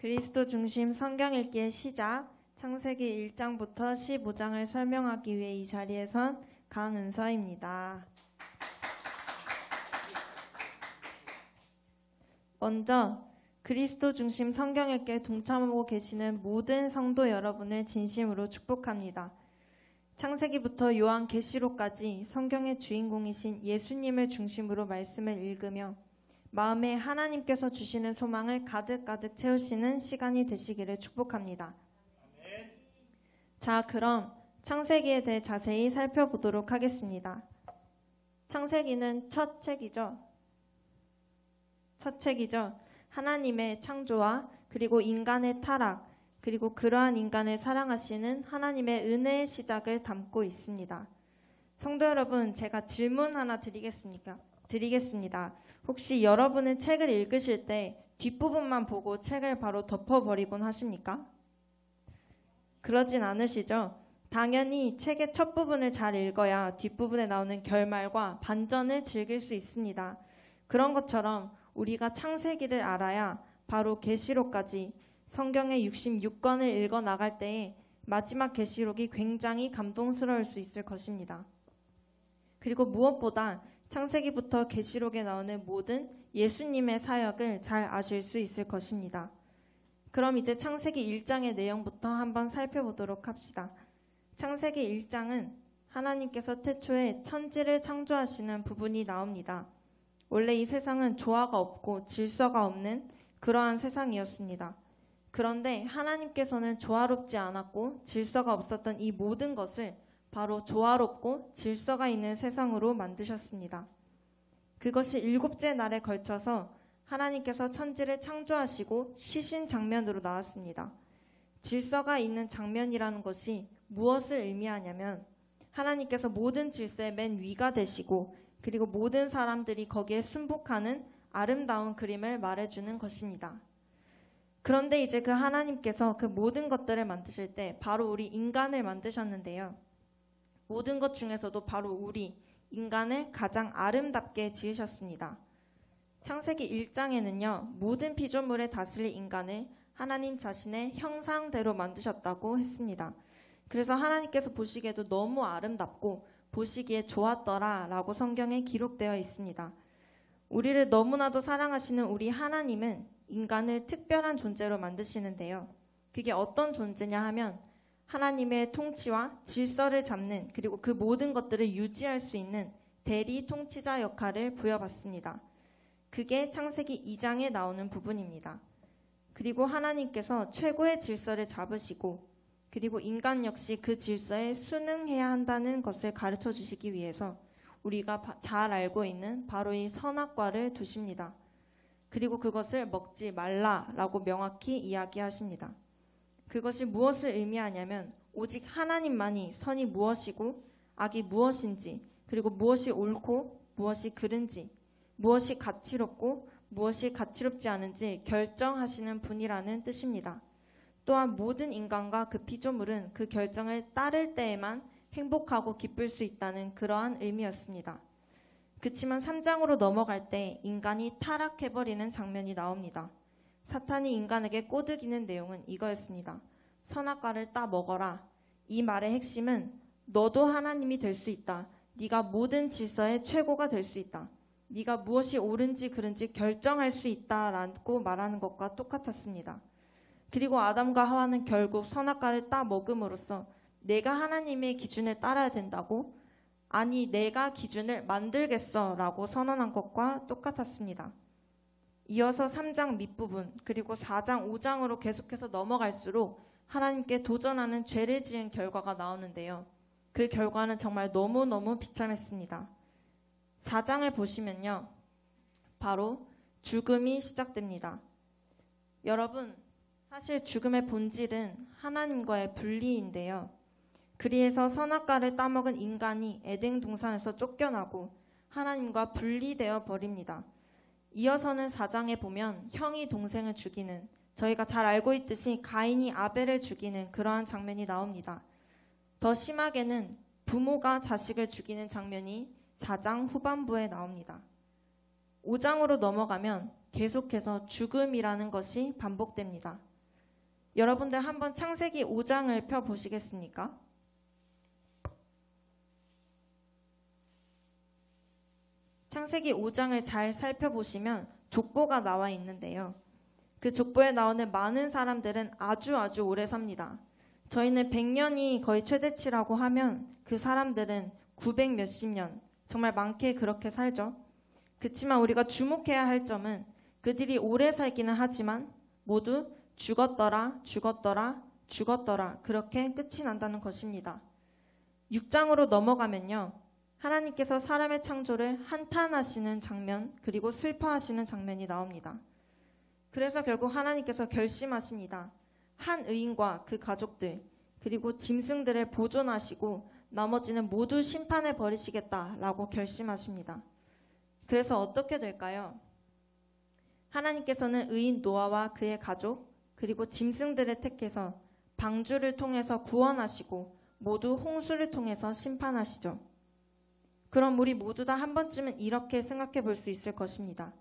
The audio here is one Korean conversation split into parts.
그리스도 중심 성경 읽기의 시작, 창세기 1장부터 15장을 설명하기 위해 이 자리에 선 강은서입니다. 먼저 그리스도 중심 성경 읽기에 동참하고 계시는 모든 성도 여러분을 진심으로 축복합니다. 창세기부터 요한계시록까지 성경의 주인공이신 예수님을 중심으로 말씀을 읽으며 마음에 하나님께서 주시는 소망을 가득가득 채우시는 시간이 되시기를 축복합니다. 아멘. 자, 그럼 창세기에 대해 자세히 살펴보도록 하겠습니다. 창세기는 첫 책이죠. 하나님의 창조와 그리고 인간의 타락, 그리고 그러한 인간을 사랑하시는 하나님의 은혜의 시작을 담고 있습니다. 성도 여러분, 제가 질문 하나 드리겠습니다. 혹시 여러분은 책을 읽으실 때 뒷부분만 보고 책을 바로 덮어버리곤 하십니까? 그러진 않으시죠? 당연히 책의 첫 부분을 잘 읽어야 뒷부분에 나오는 결말과 반전을 즐길 수 있습니다. 그런 것처럼 우리가 창세기를 알아야 바로 계시록까지 성경의 66권을 읽어 나갈 때에 마지막 계시록이 굉장히 감동스러울 수 있을 것입니다. 그리고 무엇보다 창세기부터 계시록에 나오는 모든 예수님의 사역을 잘 아실 수 있을 것입니다. 그럼 이제 창세기 1장의 내용부터 한번 살펴보도록 합시다. 창세기 1장은 하나님께서 태초에 천지를 창조하시는 부분이 나옵니다. 원래 이 세상은 조화가 없고 질서가 없는 그러한 세상이었습니다. 그런데 하나님께서는 조화롭지 않았고 질서가 없었던 이 모든 것을 바로 조화롭고 질서가 있는 세상으로 만드셨습니다. 그것이 7째 날에 걸쳐서 하나님께서 천지를 창조하시고 쉬신 장면으로 나왔습니다. 질서가 있는 장면이라는 것이 무엇을 의미하냐면 하나님께서 모든 질서의 맨 위가 되시고 그리고 모든 사람들이 거기에 순복하는 아름다운 그림을 말해주는 것입니다. 그런데 이제 그 하나님께서 그 모든 것들을 만드실 때 바로 우리 인간을 만드셨는데요. 모든 것 중에서도 바로 우리 인간을 가장 아름답게 지으셨습니다. 창세기 1장에는요. 모든 피조물에 다스릴 인간을 하나님 자신의 형상대로 만드셨다고 했습니다. 그래서 하나님께서 보시기에도 너무 아름답고 보시기에 좋았더라 라고 성경에 기록되어 있습니다. 우리를 너무나도 사랑하시는 우리 하나님은 인간을 특별한 존재로 만드시는데요. 그게 어떤 존재냐 하면 하나님의 통치와 질서를 잡는 그리고 그 모든 것들을 유지할 수 있는 대리 통치자 역할을 부여받습니다. 그게 창세기 2장에 나오는 부분입니다. 그리고 하나님께서 최고의 질서를 잡으시고 그리고 인간 역시 그 질서에 순응해야 한다는 것을 가르쳐 주시기 위해서 우리가 잘 알고 있는 바로 이 선악과를 두십니다. 그리고 그것을 먹지 말라라고 명확히 이야기하십니다. 그것이 무엇을 의미하냐면 오직 하나님만이 선이 무엇이고 악이 무엇인지 그리고 무엇이 옳고 무엇이 그른지 무엇이 가치롭고 무엇이 가치롭지 않은지 결정하시는 분이라는 뜻입니다. 또한 모든 인간과 그 피조물은 그 결정을 따를 때에만 행복하고 기쁠 수 있다는 그러한 의미였습니다. 그치만 3장으로 넘어갈 때 인간이 타락해버리는 장면이 나옵니다. 사탄이 인간에게 꼬드기는 내용은 이거였습니다. 선악과를 따 먹어라. 이 말의 핵심은 너도 하나님이 될 수 있다. 네가 모든 질서의 최고가 될 수 있다. 네가 무엇이 옳은지 그른지 결정할 수 있다라고 말하는 것과 똑같았습니다. 그리고 아담과 하와는 결국 선악과를 따 먹음으로써 내가 하나님의 기준에 따라야 된다고? 아니, 내가 기준을 만들겠어 라고 선언한 것과 똑같았습니다. 이어서 3장 밑부분 그리고 4장 5장으로 계속해서 넘어갈수록 하나님께 도전하는 죄를 지은 결과가 나오는데요. 그 결과는 정말 너무너무 비참했습니다. 4장을 보시면요. 바로 죽음이 시작됩니다. 여러분, 사실 죽음의 본질은 하나님과의 분리인데요. 그리해서 선악과를 따먹은 인간이 에덴 동산에서 쫓겨나고 하나님과 분리되어 버립니다. 이어서는 4장에 보면 형이 동생을 죽이는, 저희가 잘 알고 있듯이 가인이 아벨을 죽이는 그러한 장면이 나옵니다. 더 심하게는 부모가 자식을 죽이는 장면이 4장 후반부에 나옵니다. 5장으로 넘어가면 계속해서 죽음이라는 것이 반복됩니다. 여러분들 한번 창세기 5장을 펴보시겠습니까? 창세기 5장을 잘 살펴보시면 족보가 나와 있는데요. 그 족보에 나오는 많은 사람들은 아주 오래 삽니다. 저희는 100년이 거의 최대치라고 하면 그 사람들은 900 몇십 년, 정말 많게 그렇게 살죠. 그렇지만 우리가 주목해야 할 점은 그들이 오래 살기는 하지만 모두 죽었더라 그렇게 끝이 난다는 것입니다. 6장으로 넘어가면요. 하나님께서 사람의 창조를 한탄하시는 장면 그리고 슬퍼하시는 장면이 나옵니다. 그래서 결국 하나님께서 결심하십니다. 한 의인과 그 가족들 그리고 짐승들을 보존하시고 나머지는 모두 심판해 버리시겠다라고 결심하십니다. 그래서 어떻게 될까요? 하나님께서는 의인 노아와 그의 가족 그리고 짐승들을 택해서 방주를 통해서 구원하시고 모두 홍수를 통해서 심판하시죠. 그럼 우리 모두 다 한 번쯤은 이렇게 생각해 볼 수 있을 것입니다.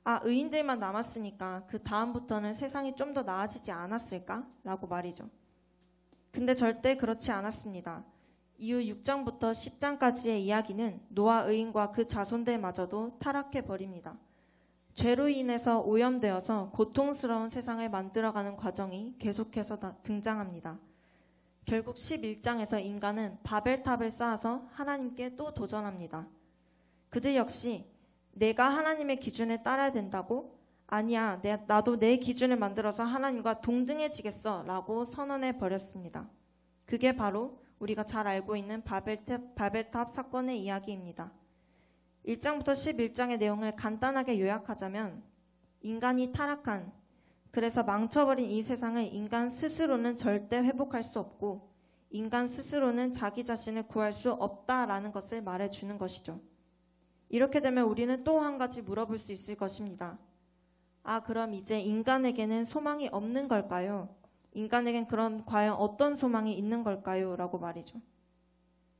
아, 의인들만 남았으니까 그 다음부터는 세상이 좀 더 나아지지 않았을까? 라고 말이죠. 근데 절대 그렇지 않았습니다. 이후 6장부터 10장까지의 이야기는 노아 의인과 그 자손들마저도 타락해 버립니다. 죄로 인해서 오염되어서 고통스러운 세상을 만들어가는 과정이 계속해서 등장합니다. 결국 11장에서 인간은 바벨탑을 쌓아서 하나님께 또 도전합니다. 그들 역시 내가 하나님의 기준에 따라야 된다고? 아니야, 나도 내 기준을 만들어서 하나님과 동등해지겠어 라고 선언해 버렸습니다. 그게 바로 우리가 잘 알고 있는 바벨탑 사건의 이야기입니다. 1장부터 11장의 내용을 간단하게 요약하자면 인간이 타락한, 그래서 망쳐버린 이 세상을 인간 스스로는 절대 회복할 수 없고 인간 스스로는 자기 자신을 구할 수 없다라는 것을 말해주는 것이죠. 이렇게 되면 우리는 또 한 가지 물어볼 수 있을 것입니다. 아, 그럼 이제 인간에게는 소망이 없는 걸까요? 인간에겐 그럼 과연 어떤 소망이 있는 걸까요? 라고 말이죠.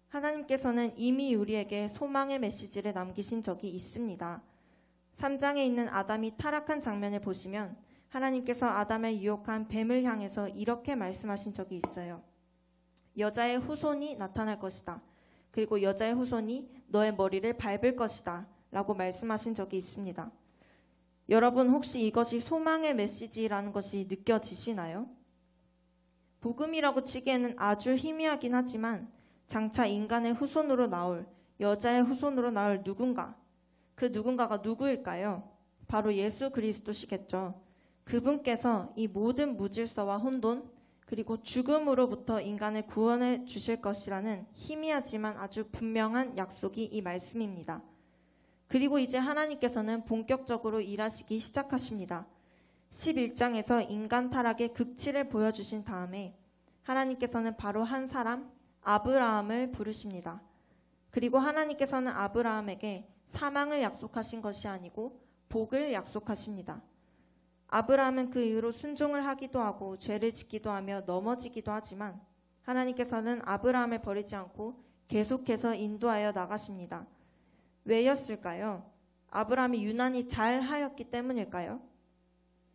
하나님께서는 이미 우리에게 소망의 메시지를 남기신 적이 있습니다. 3장에 있는 아담이 타락한 장면을 보시면 하나님께서 아담을 유혹한 뱀을 향해서 이렇게 말씀하신 적이 있어요. 여자의 후손이 나타날 것이다. 그리고 여자의 후손이 너의 머리를 밟을 것이다. 라고 말씀하신 적이 있습니다. 여러분 혹시 이것이 소망의 메시지라는 것이 느껴지시나요? 복음이라고 치기에는 아주 희미하긴 하지만 장차 인간의 후손으로 나올, 여자의 후손으로 나올 누군가, 그 누군가가 누구일까요? 바로 예수 그리스도시겠죠. 그분께서 이 모든 무질서와 혼돈 그리고 죽음으로부터 인간을 구원해 주실 것이라는 희미하지만 아주 분명한 약속이 이 말씀입니다. 그리고 이제 하나님께서는 본격적으로 일하시기 시작하십니다. 11장에서 인간 타락의 극치를 보여주신 다음에 하나님께서는 바로 한 사람, 아브라함을 부르십니다. 그리고 하나님께서는 아브라함에게 사망을 약속하신 것이 아니고 복을 약속하십니다. 아브라함은 그 이후로 순종을 하기도 하고 죄를 짓기도 하며 넘어지기도 하지만 하나님께서는 아브라함을 버리지 않고 계속해서 인도하여 나가십니다. 왜였을까요? 아브라함이 유난히 잘하였기 때문일까요?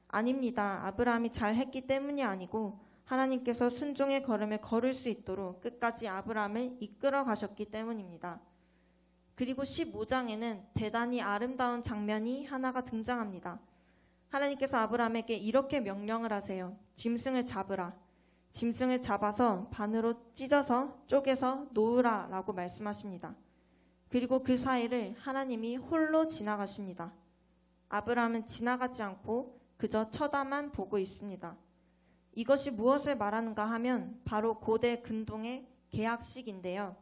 아닙니다. 아브라함이 잘했기 때문이 아니고 하나님께서 순종의 걸음을 걸을 수 있도록 끝까지 아브라함을 이끌어 가셨기 때문입니다. 그리고 15장에는 대단히 아름다운 장면이 하나가 등장합니다. 하나님께서 아브라함에게 이렇게 명령을 하세요. 짐승을 잡으라. 짐승을 잡아서 반으로 찢어서 쪼개서 놓으라 라고 말씀하십니다. 그리고 그 사이를 하나님이 홀로 지나가십니다. 아브라함은 지나가지 않고 그저 쳐다만 보고 있습니다. 이것이 무엇을 말하는가 하면 바로 고대 근동의 계약식인데요.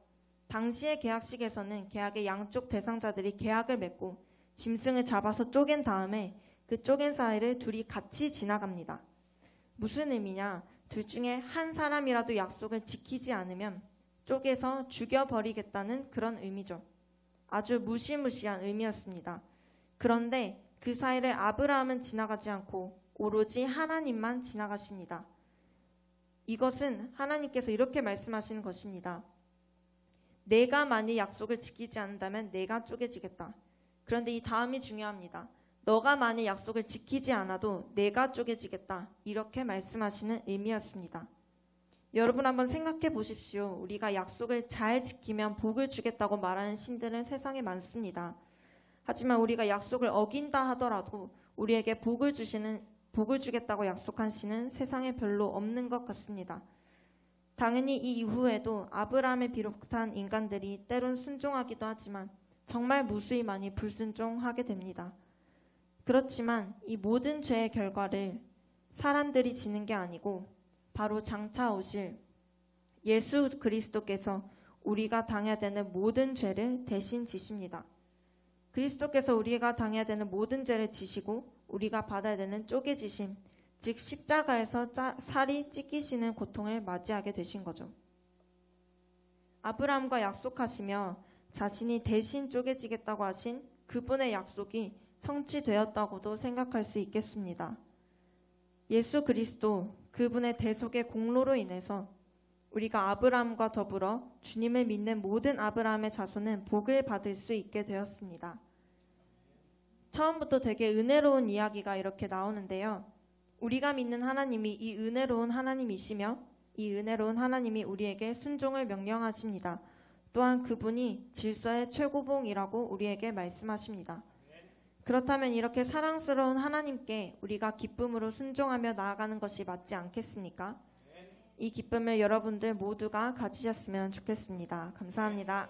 당시의 계약식에서는 계약의 양쪽 대상자들이 계약을 맺고 짐승을 잡아서 쪼갠 다음에 그 쪼갠 사이를 둘이 같이 지나갑니다. 무슨 의미냐? 둘 중에 한 사람이라도 약속을 지키지 않으면 쪼개서 죽여버리겠다는 그런 의미죠. 아주 무시무시한 의미였습니다. 그런데 그 사이를 아브라함은 지나가지 않고 오로지 하나님만 지나가십니다. 이것은 하나님께서 이렇게 말씀하시는 것입니다. 내가 만일 약속을 지키지 않는다면 내가 쪼개지겠다. 그런데 이 다음이 중요합니다. 너가 만일 약속을 지키지 않아도 내가 쪼개지겠다. 이렇게 말씀하시는 의미였습니다. 여러분 한번 생각해 보십시오. 우리가 약속을 잘 지키면 복을 주겠다고 말하는 신들은 세상에 많습니다. 하지만 우리가 약속을 어긴다 하더라도 우리에게 복을 주겠다고 약속한 신은 세상에 별로 없는 것 같습니다. 당연히 이 이후에도 아브라함을 비롯한 인간들이 때론 순종하기도 하지만 정말 무수히 많이 불순종하게 됩니다. 그렇지만 이 모든 죄의 결과를 사람들이 지는 게 아니고 바로 장차 오실 예수 그리스도께서 우리가 당해야 되는 모든 죄를 대신 지십니다. 그리스도께서 우리가 당해야 되는 모든 죄를 지시고 우리가 받아야 되는 쪼개지심, 즉 십자가에서 살이 찢기시는 고통을 맞이하게 되신 거죠. 아브라함과 약속하시며 자신이 대신 쪼개지겠다고 하신 그분의 약속이 성취되었다고도 생각할 수 있겠습니다. 예수 그리스도 그분의 대속의 공로로 인해서 우리가 아브라함과 더불어 주님을 믿는 모든 아브라함의 자손은 복을 받을 수 있게 되었습니다. 처음부터 되게 은혜로운 이야기가 이렇게 나오는데요. 우리가 믿는 하나님이 이 은혜로운 하나님이시며 이 은혜로운 하나님이 우리에게 순종을 명령하십니다. 또한 그분이 질서의 최고봉이라고 우리에게 말씀하십니다. 그렇다면 이렇게 사랑스러운 하나님께 우리가 기쁨으로 순종하며 나아가는 것이 맞지 않겠습니까? 이 기쁨을 여러분들 모두가 가지셨으면 좋겠습니다. 감사합니다.